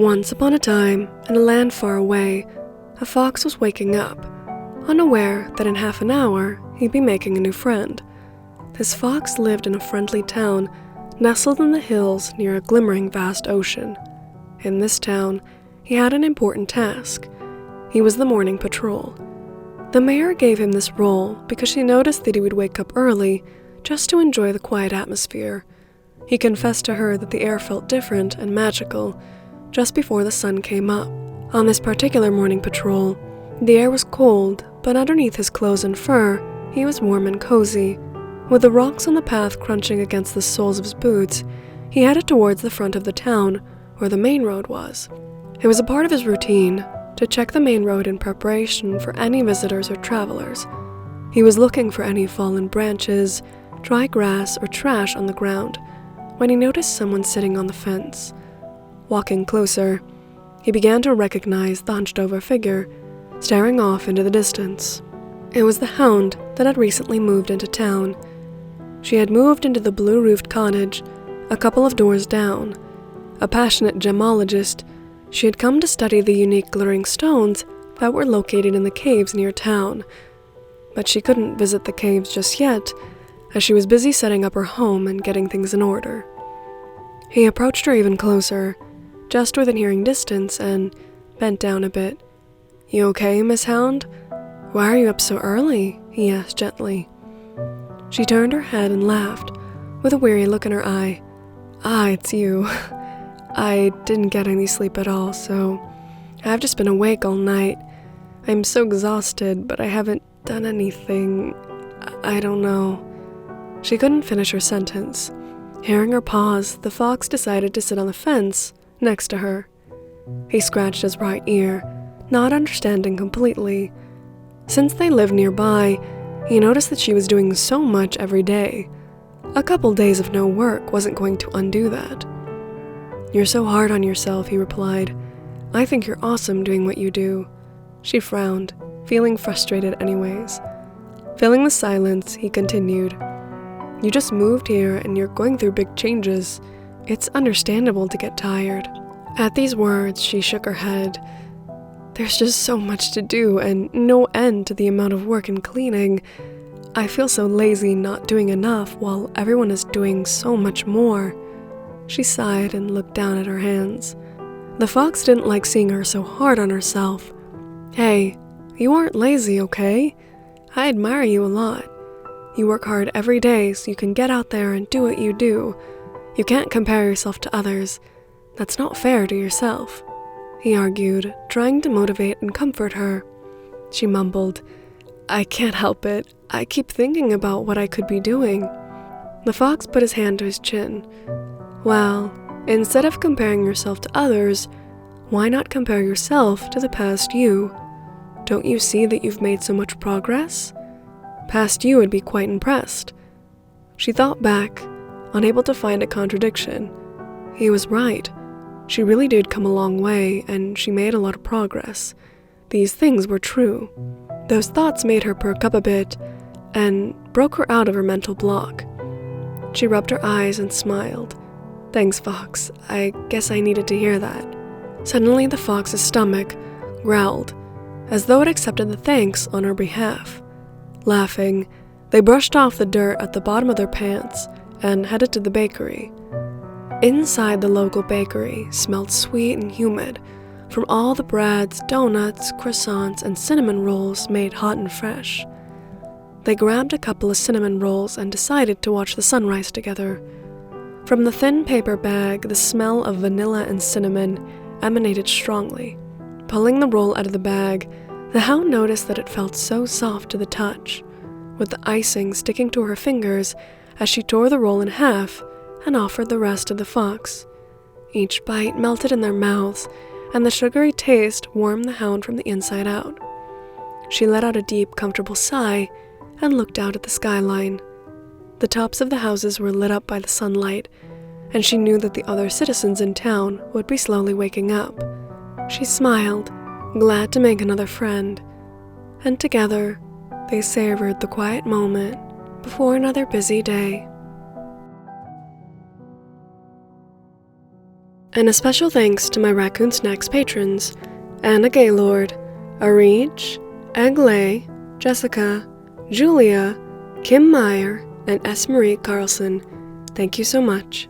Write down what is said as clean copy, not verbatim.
Once upon a time, in a land far away, a fox was waking up, unaware that in half an hour he'd be making a new friend. This fox lived in a friendly town nestled in the hills near a glimmering vast ocean. In this town, he had an important task. He was the morning patrol. The mayor gave him this role because she noticed that he would wake up early just to enjoy the quiet atmosphere. He confessed to her that the air felt different and magical just before the sun came up. On this particular morning patrol, the air was cold, but underneath his clothes and fur, he was warm and cozy. With the rocks on the path crunching against the soles of his boots, he headed towards the front of the town, where the main road was. It was a part of his routine to check the main road in preparation for any visitors or travelers. He was looking for any fallen branches, dry grass, or trash on the ground when he noticed someone sitting on the fence. Walking closer, he began to recognize the hunched-over figure staring off into the distance. It was the Hound that had recently moved into town. She had moved into the blue-roofed cottage a couple of doors down. A passionate gemologist, she had come to study the unique glittering stones that were located in the caves near town. But she couldn't visit the caves just yet, as she was busy setting up her home and getting things in order. He approached her even closer, just within hearing distance, and bent down a bit. "You okay, Miss Hound? Why are you up so early?" he asked gently. She turned her head and laughed, with a weary look in her eye. "Ah, it's you. I didn't get any sleep at all, so I've just been awake all night. I'm so exhausted, but I haven't done anything. I don't know." She couldn't finish her sentence. Hearing her pause, the fox decided to sit on the fence next to her. He scratched his right ear, not understanding completely. Since they lived nearby, he noticed that she was doing so much every day. A couple days of no work wasn't going to undo that. "You're so hard on yourself," he replied. "I think you're awesome doing what you do." She frowned, feeling frustrated anyways. Filling the silence, he continued, "You just moved here and you're going through big changes. It's understandable to get tired." At these words, she shook her head. "There's just so much to do and no end to the amount of work and cleaning. I feel so lazy not doing enough while everyone is doing so much more." She sighed and looked down at her hands. The fox didn't like seeing her so hard on herself. "Hey, you aren't lazy, okay? I admire you a lot. You work hard every day so you can get out there and do what you do. You can't compare yourself to others. That's not fair to yourself," he argued, trying to motivate and comfort her. She mumbled, "I can't help it. I keep thinking about what I could be doing." The fox put his hand to his chin. "Well, instead of comparing yourself to others, why not compare yourself to the past you? Don't you see that you've made so much progress? Past you would be quite impressed." She thought back, unable to find a contradiction. He was right. She really did come a long way, and she made a lot of progress. These things were true. Those thoughts made her perk up a bit, and broke her out of her mental block. She rubbed her eyes and smiled. "Thanks, Fox. I guess I needed to hear that." Suddenly, the fox's stomach growled, as though it accepted the thanks on her behalf. Laughing, they brushed off the dirt at the bottom of their pants and headed to the bakery. Inside the local bakery smelled sweet and humid from all the breads, donuts, croissants, and cinnamon rolls made hot and fresh. They grabbed a couple of cinnamon rolls and decided to watch the sunrise together. From the thin paper bag, the smell of vanilla and cinnamon emanated strongly. Pulling the roll out of the bag, the Hound noticed that it felt so soft to the touch, with the icing sticking to her fingers as she tore the roll in half and offered the rest to the fox. Each bite melted in their mouths, and the sugary taste warmed the Hound from the inside out. She let out a deep, comfortable sigh and looked out at the skyline. The tops of the houses were lit up by the sunlight, and she knew that the other citizens in town would be slowly waking up. She smiled, glad to make another friend, and together they savored the quiet moment before another busy day. And a special thanks to my Raccoon Snacks patrons, Anna Gaylord, Arij, Eglay, Jessica, Julia, Kim Meyer, and S. Marie Carlson. Thank you so much.